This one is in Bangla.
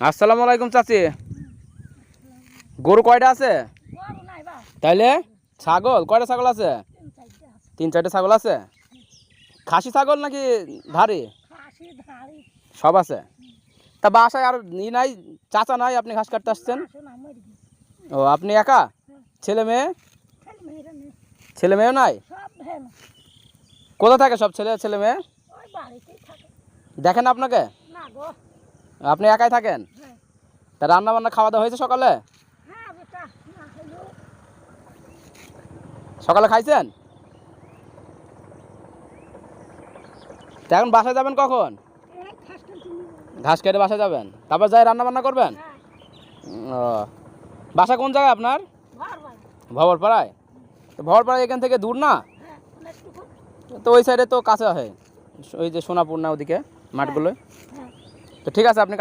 আসসালামু আলাইকুম চাচি। গরু কয়টা আছে? তাইলে ছাগল কয়টা ছাগল আছে? 3-4টা ছাগল আছে। খাসি ছাগল নাকি ধারি? সব আছে। তা বাসায় আর নাই, চাচা নাই, আপনি ঘাস কাটতে আসছেন? ও আপনি একা? ছেলে মেয়ে? ছেলে মেয়েও নাই? কোথা থাকে সব ছেলে মেয়ে? দেখেন আপনাকে? আপনি একাই থাকেন? তা রান্না বান্না খাওয়া দাওয়া হয়েছে সকালে? সকালে খাইছেন? তা এখন বাসায় যাবেন কখন? ঘাস কেটে বাসায় যাবেন, তারপর যাই রান্না বান্না করবেন? ও, বাসা কোন জায়গায় আপনার? ভবরপাড়ায়? তো ভবরপাড়ায় এখান থেকে দূর না? তো ওই সাইডে তো কাছে হয়, ওই যে সোনাপুর না ওদিকে মাঠগুলো। তো ঠিক আছে, আপনি